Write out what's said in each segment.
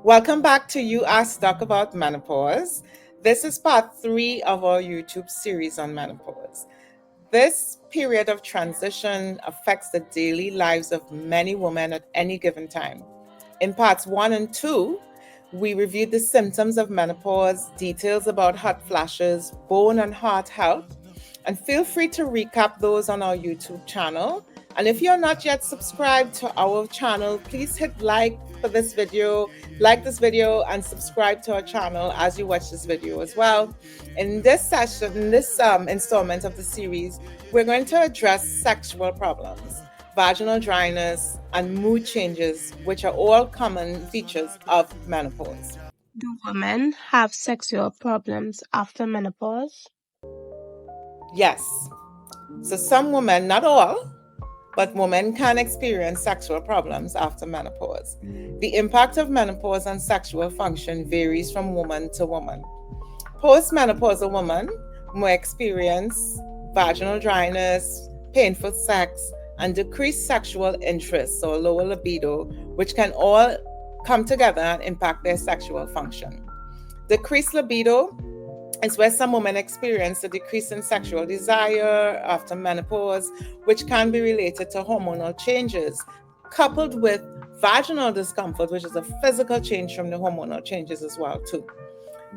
Welcome back to You Ask Doc About Menopause. This is part 3 of our YouTube series on menopause. This period of transition affects the daily lives of many women at any given time. In parts 1 and 2, we reviewed the symptoms of menopause, details about hot flashes, bone and heart health, and feel free to recap those on our YouTube channel. And if you're not yet subscribed to our channel, please hit like this video, and subscribe to our channel as you watch this video as well. In this session, in this installment of the series, we're going to address sexual problems, vaginal dryness, and mood changes, which are all common features of menopause. Do women have sexual problems after menopause? Yes. So some women, not all, but women can experience sexual problems after menopause. The impact of menopause on sexual function varies from woman to woman. Postmenopausal women may experience vaginal dryness, painful sex, and decreased sexual interest or lower libido, which can all come together and impact their sexual function. Decreased libido is where some women experience a decrease in sexual desire after menopause, which can be related to hormonal changes, coupled with vaginal discomfort, which is a physical change from the hormonal changes as well, too.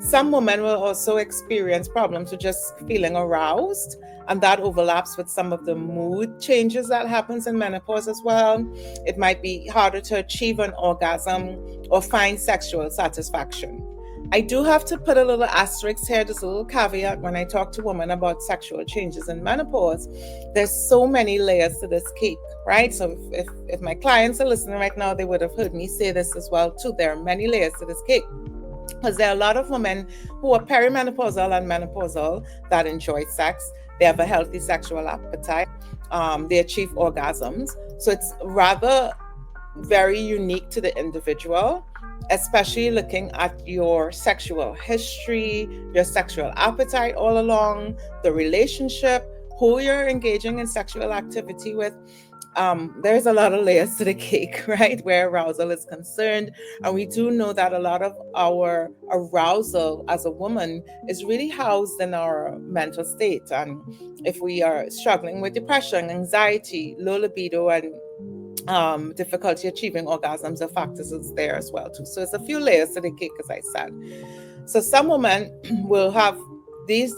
Some women will also experience problems with just feeling aroused, and that overlaps with some of the mood changes that happens in menopause as well. It might be harder to achieve an orgasm or find sexual satisfaction. I do have to put a little asterisk here, just a little caveat when I talk to women about sexual changes in menopause. There's so many layers to this cake, right? So if my clients are listening right now, they would have heard me say this as well too. There are many layers to this cake, because there are a lot of women who are perimenopausal and menopausal that enjoy sex. They have a healthy sexual appetite. They achieve orgasms. So it's rather very unique to the individual, especially looking at your sexual history, your sexual appetite all along, the relationship, who you're engaging in sexual activity with. There's a lot of layers to the cake, right, where arousal is concerned. And we do know that a lot of our arousal as a woman is really housed in our mental state. And if we are struggling with depression, anxiety, low libido, and difficulty achieving orgasms, the factors is there as well too. So it's a few layers to the cake, as I said. So some women will have these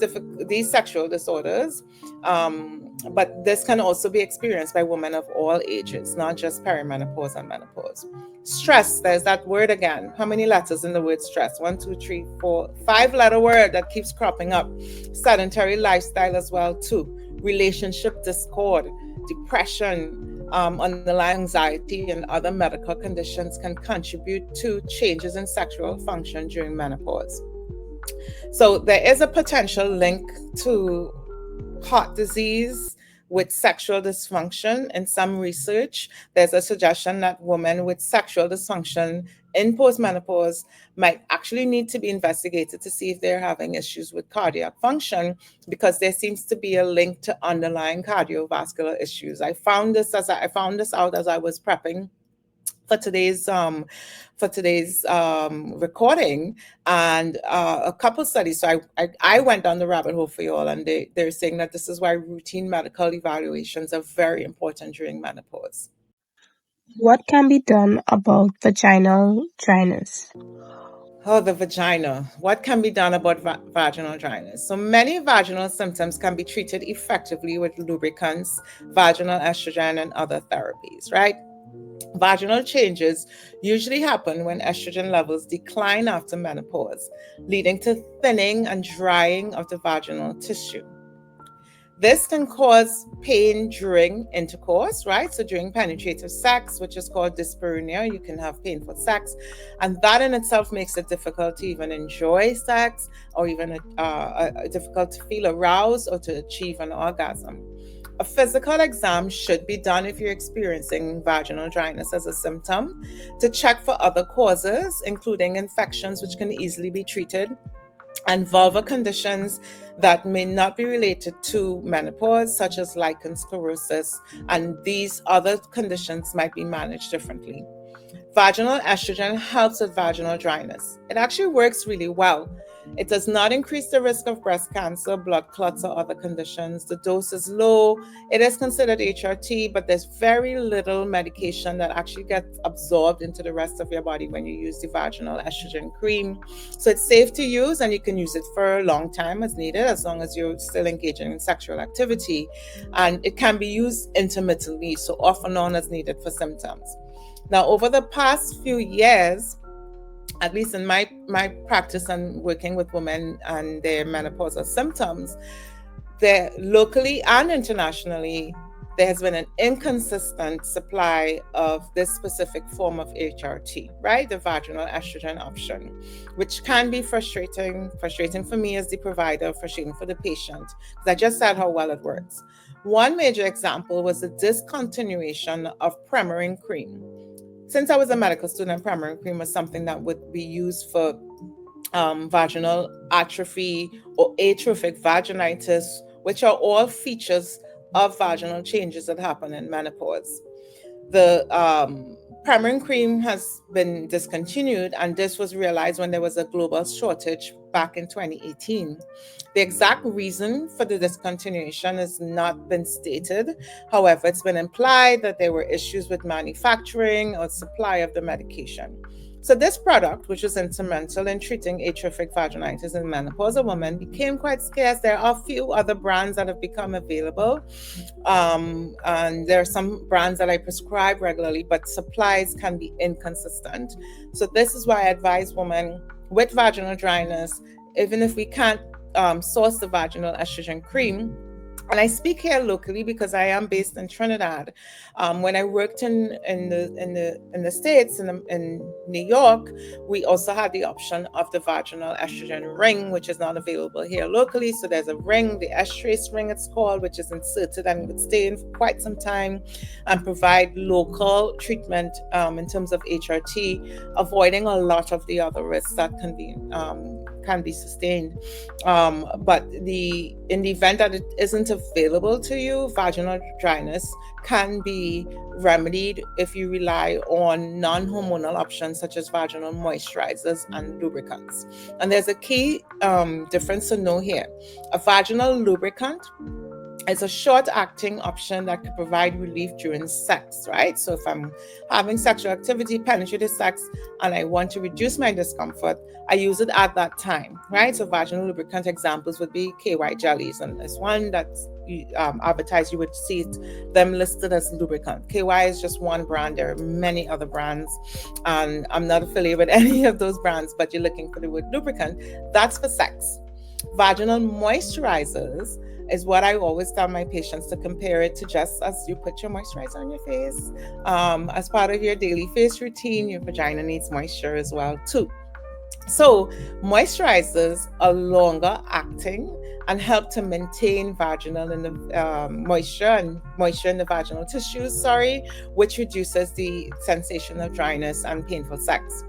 sexual disorders, but this can also be experienced by women of all ages, not just perimenopause and menopause. Stress, there's that word again. How many letters in the word stress? 1, 2, 3, 4, 5-letter word that keeps cropping up. Sedentary lifestyle as well too. Relationship discord, depression, underlying anxiety, and other medical conditions can contribute to changes in sexual function during menopause. So there is a potential link to heart disease with sexual dysfunction. In some research, there's a suggestion that women with sexual dysfunction in postmenopause might actually need to be investigated to see if they're having issues with cardiac function, because there seems to be a link to underlying cardiovascular issues. I found this out as I was prepping for today's recording, and a couple studies. So I went down the rabbit hole for you all, and they're saying that this is why routine medical evaluations are very important during menopause. What can be done about vaginal dryness? Oh, the vagina. What can be done about vaginal dryness? So many vaginal symptoms can be treated effectively with lubricants, vaginal estrogen, and other therapies, right? Vaginal changes usually happen when estrogen levels decline after menopause, leading to thinning and drying of the vaginal tissue. This can cause pain during intercourse, right? So during penetrative sex, which is called dyspareunia, you can have painful sex. And that in itself makes it difficult to even enjoy sex, or even difficult to feel aroused or to achieve an orgasm. A physical exam should be done if you're experiencing vaginal dryness as a symptom, to check for other causes, including infections, which can easily be treated, and vulvar conditions that may not be related to menopause, such as lichen sclerosis, and these other conditions might be managed differently. Vaginal estrogen helps with vaginal dryness. It actually works really well. It does not increase the risk of breast cancer, blood clots, or other conditions. The dose is low. It is considered HRT, but there's very little medication that actually gets absorbed into the rest of your body when you use the vaginal estrogen cream. So it's safe to use, and you can use it for a long time as needed, as long as you're still engaging in sexual activity. And it can be used intermittently, so off and on as needed for symptoms. Now, over the past few years, at least in my practice and working with women and their menopausal symptoms, there locally and internationally, there has been an inconsistent supply of this specific form of HRT, right? The vaginal estrogen option, which can be frustrating for me as the provider, frustrating for the patient, because I just said how well it works. One major example was the discontinuation of Premarin cream. Since I was a medical student, Premarin cream was something that would be used for vaginal atrophy or atrophic vaginitis, which are all features of vaginal changes that happen in menopause. The Premarin cream has been discontinued, and this was realized when there was a global shortage back in 2018. The exact reason for the discontinuation has not been stated. However, it's been implied that there were issues with manufacturing or supply of the medication. So this product, which was instrumental in treating atrophic vaginitis in menopausal women, became quite scarce. There are a few other brands that have become available, and there are some brands that I prescribe regularly, but supplies can be inconsistent. So this is why I advise women with vaginal dryness, even if we can't source the vaginal estrogen cream. And I speak here locally because I am based in Trinidad. When I worked in the States, in New York, we also had the option of the vaginal estrogen ring, which is not available here locally. So there's a ring, the estrace ring it's called, which is inserted and would stay in for quite some time and provide local treatment in terms of HRT, avoiding a lot of the other risks that can be sustained. But in the event that it isn't available to you, vaginal dryness can be remedied if you rely on non-hormonal options such as vaginal moisturizers and lubricants. And there's a key difference to know here. A vaginal lubricant is a short-acting option that could provide relief during sex, right? So if I'm having sexual activity, penetrative sex, and I want to reduce my discomfort, I use it at that time, right? So vaginal lubricant examples would be KY jellies, and this one that's advertised, you would see them listed as lubricant. KY is just one brand. There are many other brands, and I'm not affiliated with any of those brands, but you're looking for the word lubricant. That's for sex. Vaginal moisturizers is what I always tell my patients to compare it to, just as you put your moisturizer on your face. As part of your daily face routine, your vagina needs moisture as well too. So moisturizers are longer acting and help to maintain vaginal and the moisture in the vaginal tissues, which reduces the sensation of dryness and painful sex.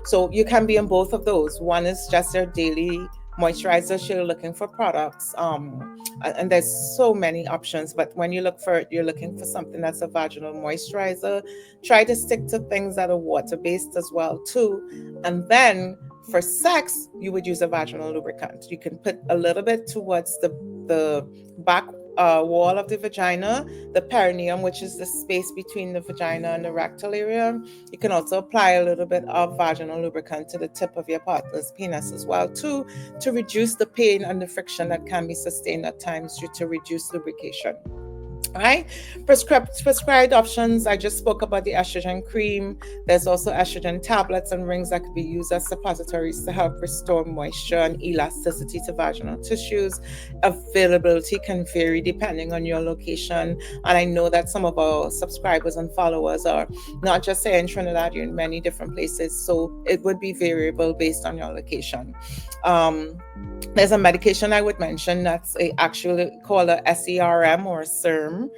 So you can be on both of those. One is just your daily moisturizer. You're looking for products, and there's so many options, but when you look for it, you're looking for something that's a vaginal moisturizer. Try to stick to things that are water-based as well too. And then for sex, you would use a vaginal lubricant. You can put a little bit towards the back wall of the vagina, the perineum, which is the space between the vagina and the rectal area. You can also apply a little bit of vaginal lubricant to the tip of your partner's penis as well too, to reduce the pain and the friction that can be sustained at times due to reduced lubrication. Right? Prescribed options. I just spoke about the estrogen cream. There's also estrogen tablets and rings that could be used as suppositories to help restore moisture and elasticity to vaginal tissues. Availability can vary depending on your location. And I know that some of our subscribers and followers are not just here in Trinidad, you're in many different places. So it would be variable based on your location. There's a medication I would mention that's actually called a SERM or a SERM.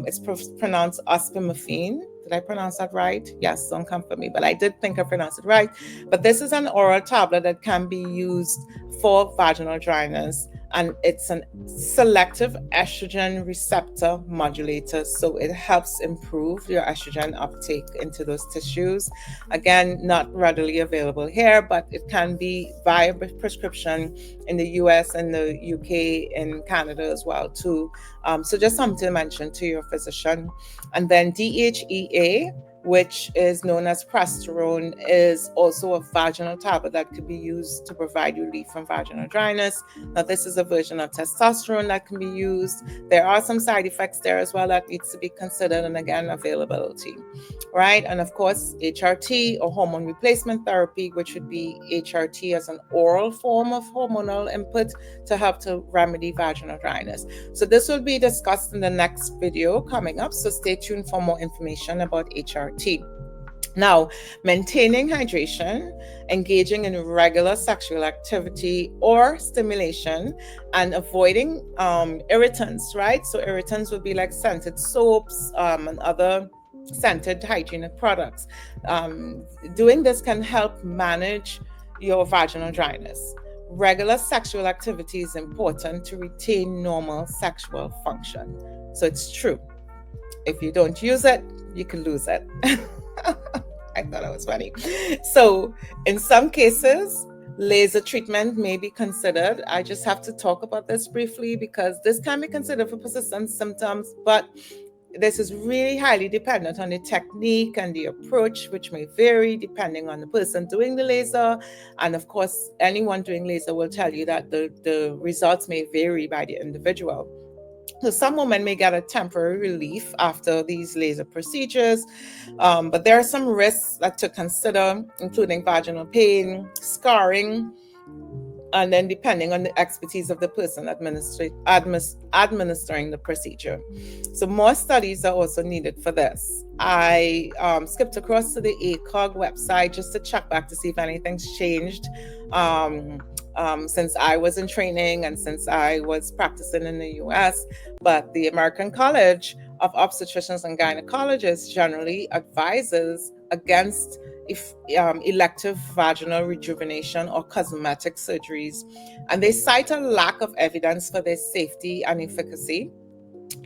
It's pronounced ospemifene. Did I pronounce that right? Yes, don't come for me, but I did think I pronounced it right. But this is an oral tablet that can be used for vaginal dryness, and it's an selective estrogen receptor modulator. So it helps improve your estrogen uptake into those tissues. Again, not readily available here, but it can be via prescription in the US and the UK and Canada as well too. So just something to mention to your physician. And then DHEA, which is known as progesterone, is also a vaginal tablet that could be used to provide relief from vaginal dryness. Now, this is a version of testosterone that can be used. There are some side effects there as well that needs to be considered, and again, availability, right? And of course, HRT or hormone replacement therapy, which would be HRT as an oral form of hormonal input to help to remedy vaginal dryness. So this will be discussed in the next video coming up, so stay tuned for more information about HRT. Now, maintaining hydration, engaging in regular sexual activity or stimulation, and avoiding irritants, right? So irritants would be like scented soaps and other scented hygienic products. Doing this can help manage your vaginal dryness. Regular sexual activity is important to retain normal sexual function. So it's true. If you don't use it, you can lose it. I thought that was funny. So, in some cases, laser treatment may be considered. I just have to talk about this briefly because this can be considered for persistent symptoms, but this is really highly dependent on the technique and the approach, which may vary depending on the person doing the laser. And of course, anyone doing laser will tell you that the results may vary by the individual. So some women may get a temporary relief after these laser procedures, but there are some risks to consider, including vaginal pain, scarring, and then depending on the expertise of the person administering the procedure. So more studies are also needed for this. I skipped across to the ACOG website just to check back to see if anything's changed since I was in training and since I was practicing in the US. But the American College of Obstetricians and Gynecologists generally advises against elective vaginal rejuvenation or cosmetic surgeries, and they cite a lack of evidence for their safety and efficacy.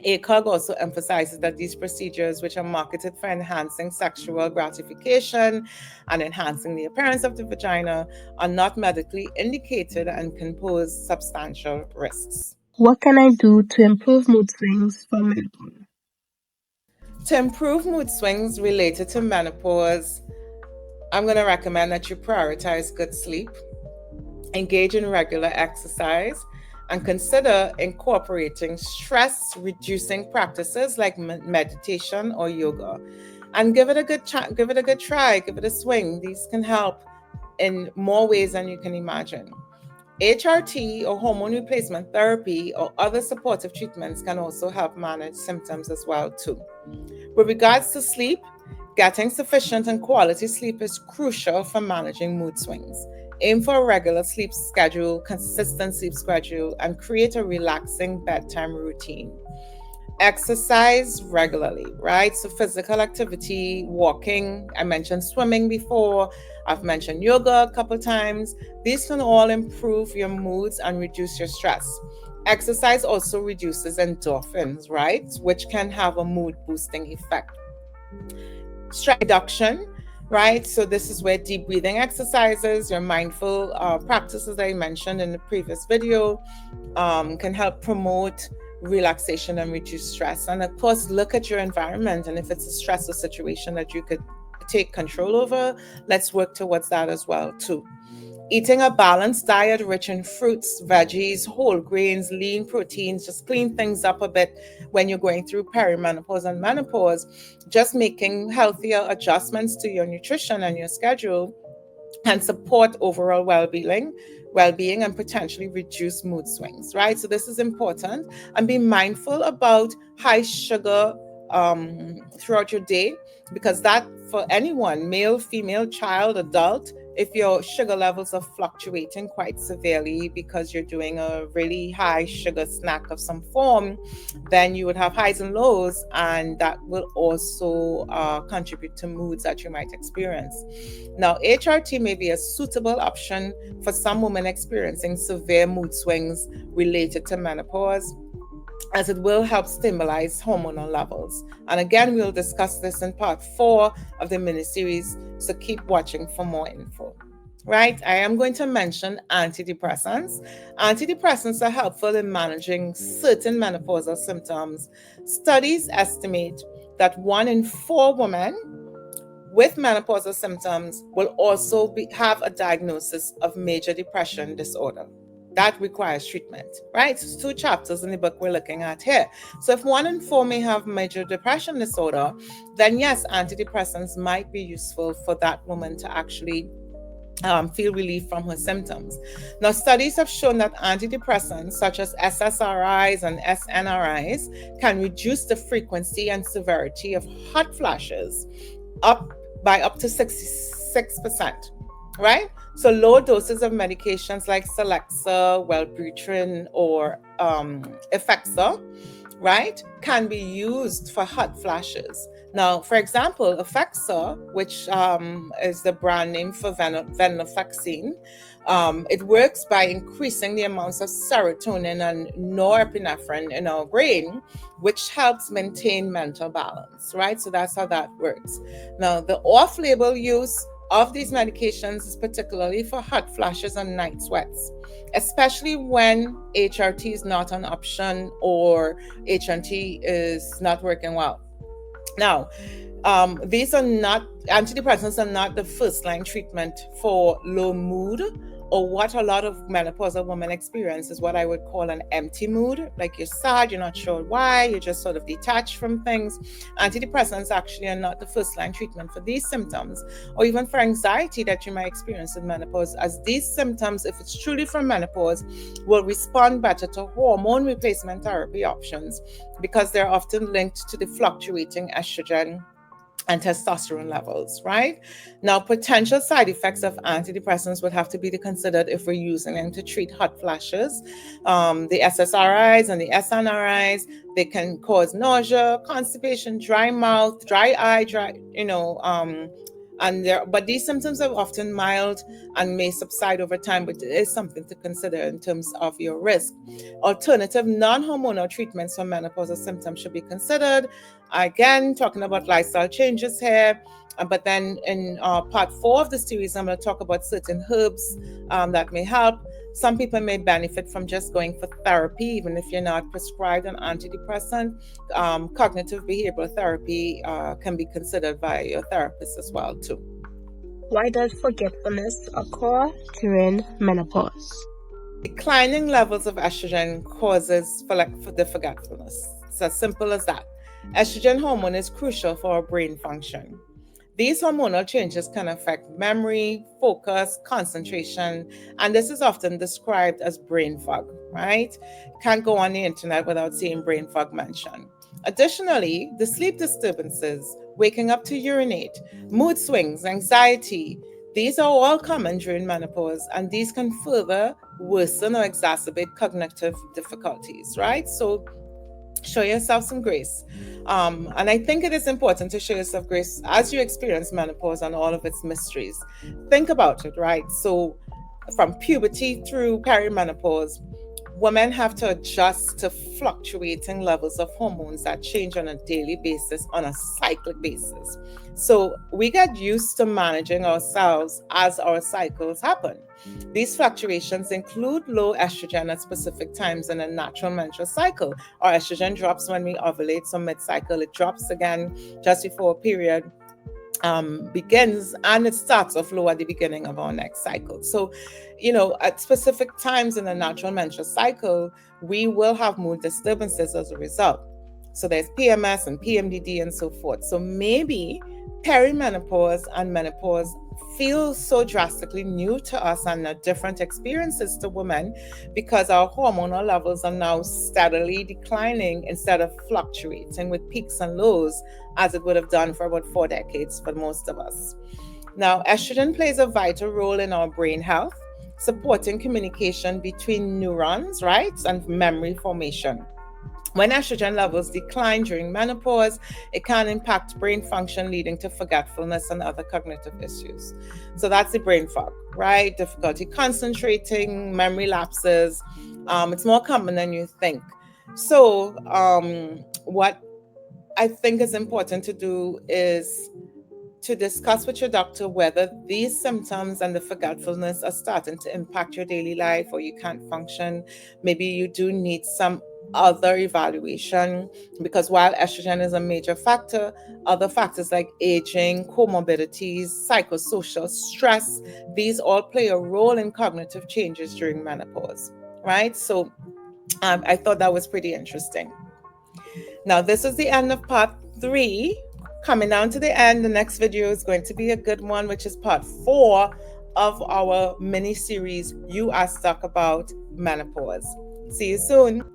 ACOG also emphasizes that these procedures, which are marketed for enhancing sexual gratification and enhancing the appearance of the vagina, are not medically indicated and can pose substantial risks. What can I do to improve mood swings for menopause? To improve mood swings related to menopause, I'm going to recommend that you prioritize good sleep, engage in regular exercise, and consider incorporating stress-reducing practices like meditation or yoga. And give it a good try, give it a swing. These can help in more ways than you can imagine. HRT or hormone replacement therapy or other supportive treatments can also help manage symptoms as well too. With regards to sleep, getting sufficient and quality sleep is crucial for managing mood swings. Aim for a regular sleep schedule, consistent sleep schedule, and create a relaxing bedtime routine. Exercise regularly, right? So physical activity, walking, I mentioned swimming before, I've mentioned yoga a couple times. These can all improve your moods and reduce your stress. Exercise also reduces endorphins, right? Which can have a mood boosting effect. Stress reduction, right? So this is where deep breathing exercises, your mindful practices that I mentioned in the previous video can help promote relaxation and reduce stress. And of course, look at your environment. And if it's a stressful situation that you could take control over, let's work towards that as well too. Eating a balanced diet rich in fruits, veggies, whole grains, lean proteins, just clean things up a bit when you're going through perimenopause and menopause. Just making healthier adjustments to your nutrition and your schedule can support overall well-being and potentially reduce mood swings, right? So this is important. And be mindful about high sugar throughout your day, because that for anyone, male, female, child, adult, If your sugar levels are fluctuating quite severely because you're doing a really high sugar snack of some form, then you would have highs and lows, and that will also contribute to moods that you might experience. Now, HRT may be a suitable option for some women experiencing severe mood swings related to menopause, as it will help stabilize hormonal levels. And again, we'll discuss this in part 4 of the mini-series, so keep watching for more info. Right, I am going to mention antidepressants. Antidepressants are helpful in managing certain menopausal symptoms. Studies estimate that 1 in 4 women with menopausal symptoms will also have a diagnosis of major depression disorder. That requires treatment, right? So 2 chapters in the book we're looking at here. So if 1 in 4 may have major depression disorder, then yes, antidepressants might be useful for that woman to actually feel relief from her symptoms. Now, studies have shown that antidepressants such as SSRIs and SNRIs can reduce the frequency and severity of hot flashes by up to 66%, right? So low doses of medications like Celexa, Wellbutrin, or Effexor, right, can be used for hot flashes. Now, for example, Effexor, which is the brand name for venlafaxine, it works by increasing the amounts of serotonin and norepinephrine in our brain, which helps maintain mental balance, right? So that's how that works. Now, the off-label use of these medications is particularly for hot flashes and night sweats, especially when HRT is not an option or HRT is not working well. Now, these are not, antidepressants are not the first line treatment for low mood, or what a lot of menopausal women experience is what I would call an empty mood. Like you're sad, you're not sure why, you're just sort of detached from things. Antidepressants actually are not the first line treatment for these symptoms, or even for anxiety that you might experience in menopause, as these symptoms, if it's truly from menopause, will respond better to hormone replacement therapy options because they're often linked to the fluctuating estrogen and testosterone levels, right? Now, potential side effects of antidepressants would have to be considered if we're using them to treat hot flashes. The SSRIs and the SNRIs, they can cause nausea, constipation, dry mouth, dry eye, but these symptoms are often mild and may subside over time, but it is something to consider in terms of your risk. Alternative non-hormonal treatments for menopausal symptoms should be considered. Again, talking about lifestyle changes here, but then in part 4 of the series, I'm going to talk about certain herbs that may help. Some people may benefit from just going for therapy, even if you're not prescribed an antidepressant. Cognitive behavioral therapy can be considered by your therapist as well, too. Why does forgetfulness occur during menopause? Declining levels of estrogen causes for the forgetfulness. It's as simple as that. Estrogen hormone is crucial for our brain function. These hormonal changes can affect memory, focus, concentration, and this is often described as brain fog, right? Can't go on the internet without seeing brain fog mentioned. Additionally, the sleep disturbances, waking up to urinate, mood swings, anxiety, these are all common during menopause, and these can further worsen or exacerbate cognitive difficulties, right? So show yourself some grace. And I think it is important to show yourself grace as you experience menopause and all of its mysteries. Think about it, right? So from puberty through perimenopause, women have to adjust to fluctuating levels of hormones that change on a daily basis, on a cyclic basis. So we get used to managing ourselves as our cycles happen. These fluctuations include low estrogen at specific times in a natural menstrual cycle. Our estrogen drops when we ovulate, so mid-cycle it drops again just before a period begins, and it starts off low at the beginning of our next cycle. So, at specific times in the natural menstrual cycle, we will have mood disturbances as a result. So there's PMS and PMDD and so forth. So maybe perimenopause and menopause feel so drastically new to us and are different experiences to women because our hormonal levels are now steadily declining instead of fluctuating with peaks and lows as it would have done for about 4 decades for most of us. Now, estrogen plays a vital role in our brain health, supporting communication between neurons, right, and memory formation. When estrogen levels decline during menopause, it can impact brain function, leading to forgetfulness and other cognitive issues. So that's the brain fog, right? Difficulty concentrating, memory lapses. It's more common than you think. So, what I think is important to do is to discuss with your doctor whether these symptoms and the forgetfulness are starting to impact your daily life or you can't function. Maybe you do need some other evaluation, because while estrogen is a major factor, other factors like aging, comorbidities, psychosocial stress, these all play a role in cognitive changes during menopause, right? So I thought that was pretty interesting. Now, this is the end of part 3. Coming down to the end, the next video is going to be a good one, which is part 4 of our mini series, You Ask Doc About Menopause. See you soon.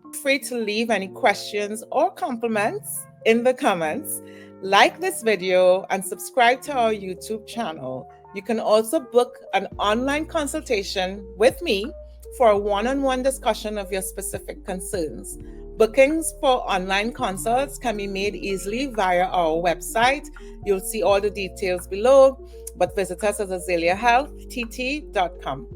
Feel free to leave any questions or compliments in the comments. Like this video and subscribe to our YouTube channel. You can also book an online consultation with me for a one-on-one discussion of your specific concerns. Bookings for online consults can be made easily via our website. You'll see all the details below, but visit us at azaleahealthtt.com.